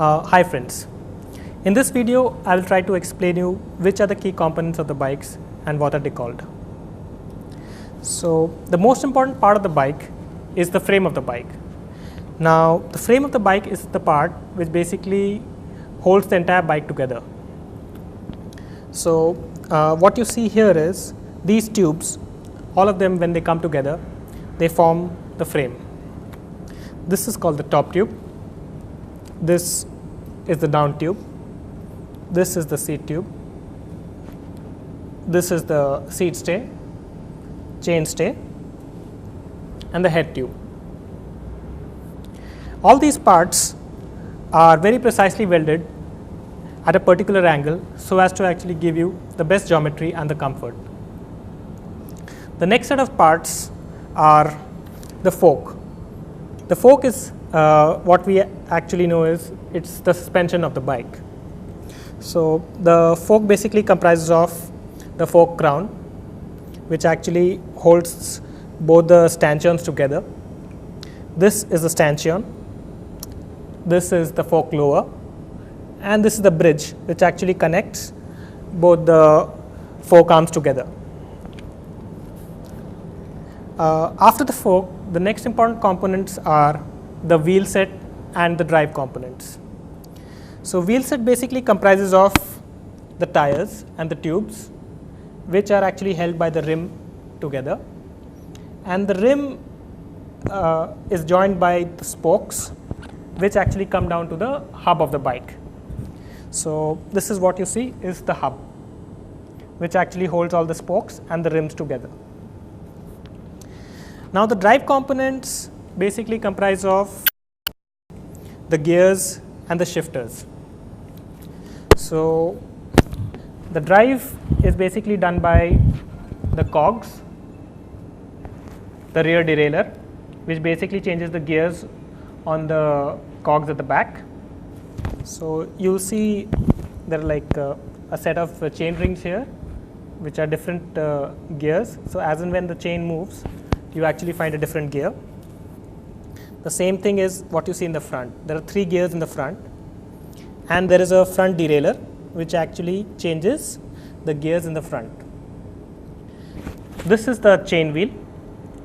Hi friends, in this video I will try to explain you which are the key components of the bikes and what are they called. So the most important part of the bike is the frame of the bike. Now the frame of the bike is the part which basically holds the entire bike together. So what you see here is these tubes, all of them when they come together they form the frame. This is called the top tube, this is the down tube, this is the seat tube, this is the seat stay, chain stay, and the head tube. All these parts are very precisely welded at a particular angle so as to actually give you the best geometry and the comfort. The next set of parts are the fork. The fork is what we actually know is it's the suspension of the bike. So the fork basically comprises of the fork crown, which actually holds both the stanchions together. This is the stanchion, this is the fork lower, and this is the bridge which actually connects both the fork arms together. After the fork, the next important components are the wheel set and the drive components. So wheel set basically comprises of the tires and the tubes, which are actually held by the rim together, and the rim is joined by the spokes which actually come down to the hub of the bike. So this is what you see is the hub, which actually holds all the spokes and the rims together. Now the drive components basically comprise of the gears and the shifters. So the drive is basically done by the cogs, the rear derailleur, which basically changes the gears on the cogs at the back. So you'll see there are like a set of chain rings here which are different gears. So as and when the chain moves, you actually find a different gear. The same thing is what you see in the front. There are 3 gears in the front, and there is a front derailleur which actually changes the gears in the front. This is the chain wheel,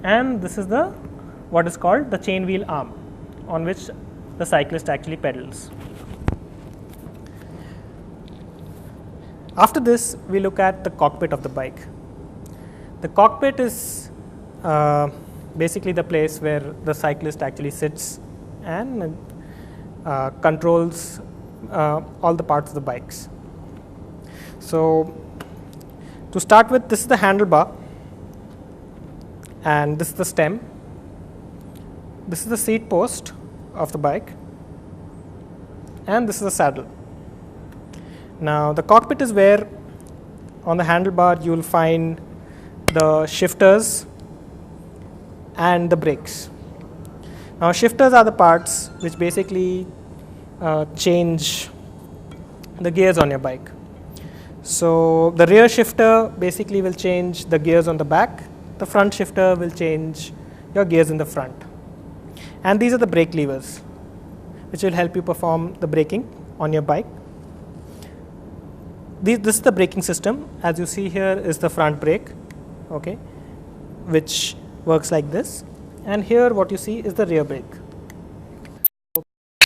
and this is the what is called the chain wheel arm on which the cyclist actually pedals. After this, we look at the cockpit of the bike. The cockpit is basically the place where the cyclist actually sits and controls all the parts of the bikes. So to start with, this is the handlebar, and this is the stem. This is the seat post of the bike, and this is the saddle. Now the cockpit is where on the handlebar you will find the shifters and the brakes. Now shifters are the parts which basically change the gears on your bike. So the rear shifter basically will change the gears on the back, the front shifter will change your gears in the front, and these are the brake levers which will help you perform the braking on your bike. This is the braking system. As you see here is the front brake, okay, which works like this, and here what you see is the rear brake.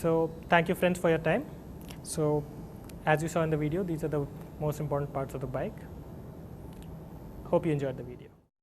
So thank you friends for your time. So as you saw in the video, these are the most important parts of the bike. Hope you enjoyed the video.